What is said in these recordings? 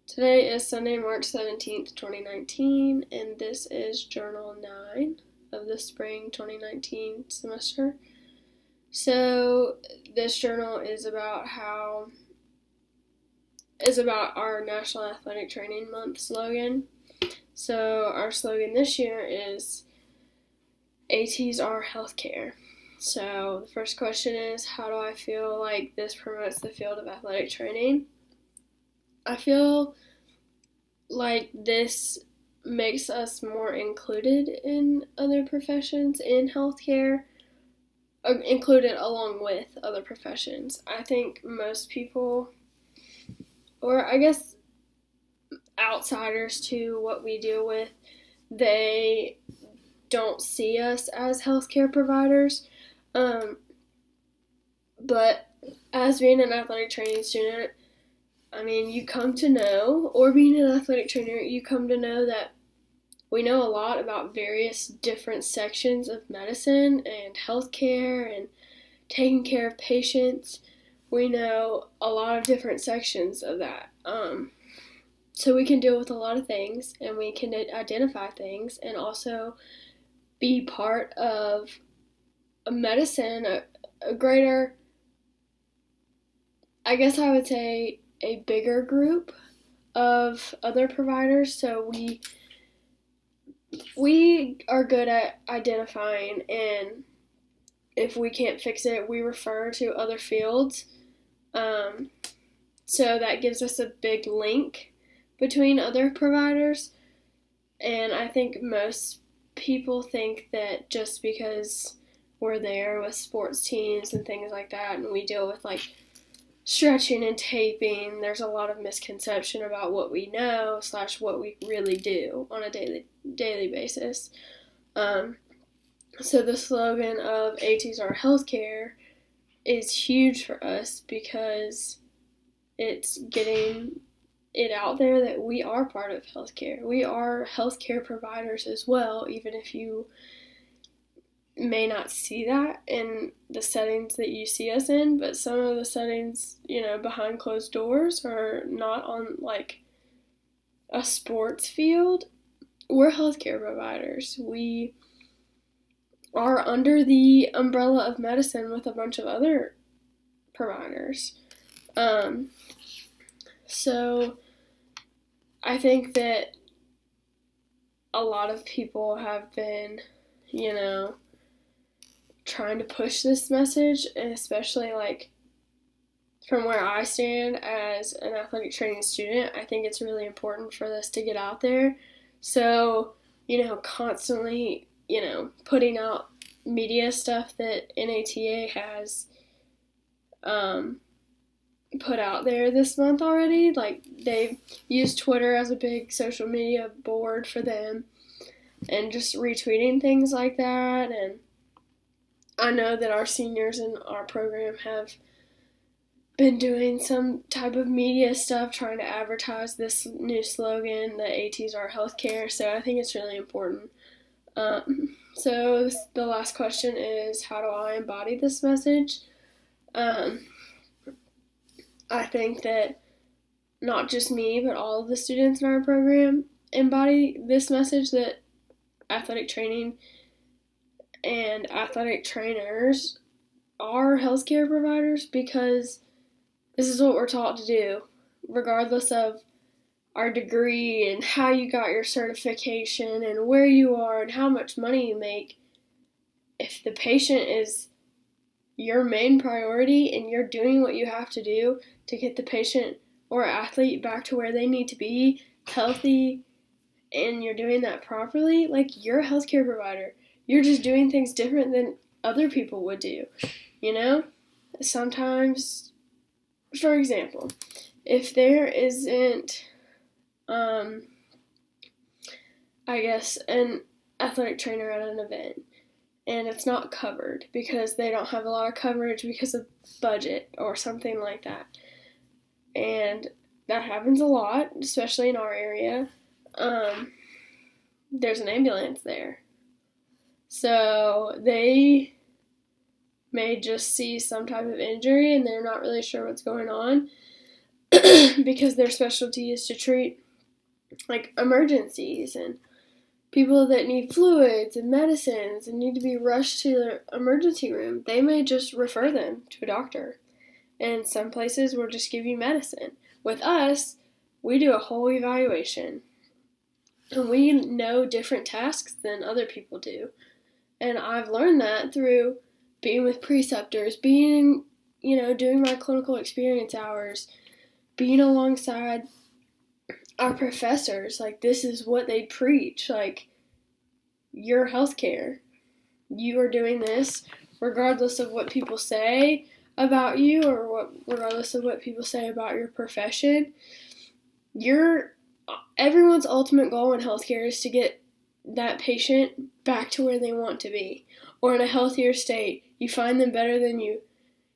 Today is Sunday, March 17th, 2019, and this is Journal 9 of the spring 2019 semester. So, this journal is about our National Athletic Training Month slogan. So, our slogan this year is ATs are healthcare. So, the first question is, how do I feel like this promotes the field of athletic training? I feel like this makes us more included in other professions in healthcare, included along with other professions. I think most people, or I guess outsiders to what we deal with, they don't see us as healthcare providers. But as being an athletic training student, you come to know, or being an athletic trainer, you come to know that we know a lot about various different sections of medicine and healthcare and taking care of patients. We know a lot of different sections of that. So we can deal with a lot of things, and we can identify things, and also be part of a medicine, a greater, I guess I would say, a bigger group of other providers. So we are good at identifying, and if we can't fix it, we refer to other fields. So that gives us a big link between other providers. And I think most people think that just because we're there with sports teams and things like that, and we deal with stretching and taping, there's a lot of misconception about what we know / what we really do on a daily basis. So the slogan of ATs are healthcare is huge for us because it's getting it out there that we are part of healthcare. We are healthcare providers as well, even if you may not see that in the settings that you see us in, but some of the settings, behind closed doors or not on a sports field, we're healthcare providers. We are under the umbrella of medicine with a bunch of other providers. So I think that a lot of people have been, trying to push this message, and especially from where I stand as an athletic training student, I think it's really important for this to get out there. So, constantly, putting out media stuff that NATA has put out there this month already. They've used Twitter as a big social media board for them, and just retweeting things like that. And I know that our seniors in our program have been doing some type of media stuff trying to advertise this new slogan, the ATs are healthcare, so I think it's really important. So the last question is, how do I embody this message? I think that not just me, but all of the students in our program embody this message that athletic training and athletic trainers are healthcare providers, because this is what we're taught to do, regardless of our degree and how you got your certification and where you are and how much money you make. If the patient is your main priority and you're doing what you have to do to get the patient or athlete back to where they need to be, healthy, and you're doing that properly, you're a healthcare provider. You're just doing things different than other people would do, Sometimes, for example, if there isn't, an athletic trainer at an event, and it's not covered because they don't have a lot of coverage because of budget or something like that, and that happens a lot, especially in our area, there's an ambulance there. So they may just see some type of injury and they're not really sure what's going on. because their specialty is to treat like emergencies and people that need fluids and medicines and need to be rushed to the emergency room. They may just refer them to a doctor. And some places will just give you medicine. With us, we do a whole evaluation. And we know different tasks than other people do. And I've learned that through being with preceptors, doing my clinical experience hours, being alongside our professors. Like, this is what they preach. Like, your healthcare. You are doing this regardless of what people say about you or regardless of what people say about your profession. Everyone's ultimate goal in healthcare is to get that patient back to where they want to be or in a healthier state. You find them better than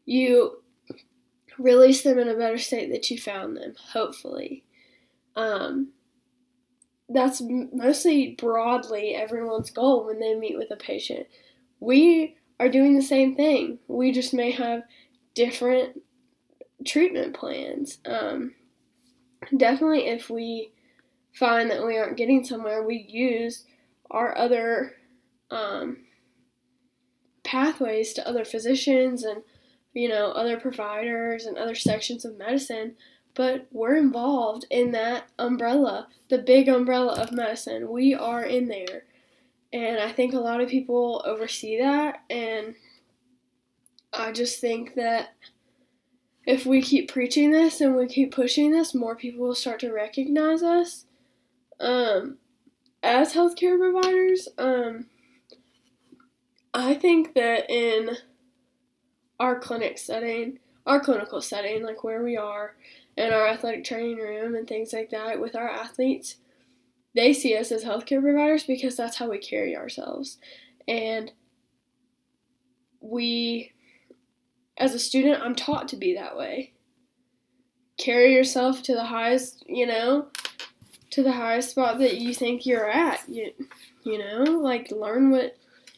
you release them in a better state that you found them, hopefully. That's mostly broadly everyone's goal when they meet with a patient. We are doing the same thing. We just may have different treatment plans. Definitely if we find that we aren't getting somewhere, we use our other pathways to other physicians and other providers and other sections of medicine, but we're involved in that umbrella, the big umbrella of medicine. We are in there, and I think a lot of people oversee that, and I just think that if we keep preaching this and we keep pushing this, more people will start to recognize us as healthcare providers. I think that in our clinical setting, like where we are, in our athletic training room and things like that with our athletes, they see us as healthcare providers because that's how we carry ourselves. And as a student, I'm taught to be that way. Carry yourself to the highest, to the highest spot that you think you're at. Like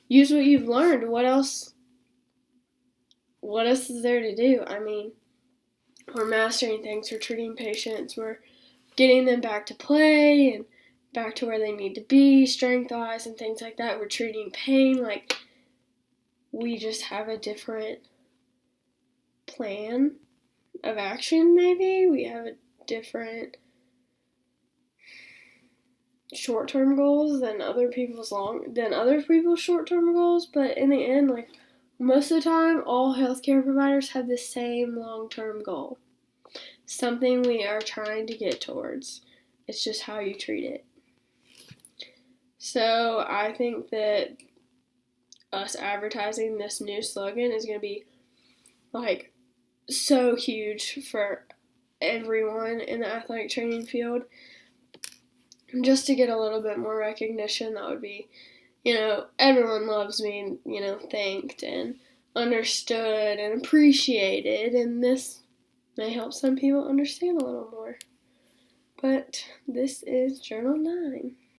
use what you've learned. What else is there to do? I mean, we're mastering things. We're treating patients. We're getting them back to play and back to where they need to be, strength-wise and things like that. We're treating pain. Like, we just have a different plan of action, maybe. We have a different short-term goals than other people's short-term goals, but in the end, like, most of the time, all healthcare providers have the same long-term goal. Something we are trying to get towards. It's just how you treat it. So I think that us advertising this new slogan is going to be, like, so huge for everyone in the athletic training field. Just to get a little bit more recognition, that would be, everyone loves being, thanked and understood and appreciated, and this may help some people understand a little more. But this is Journal 9.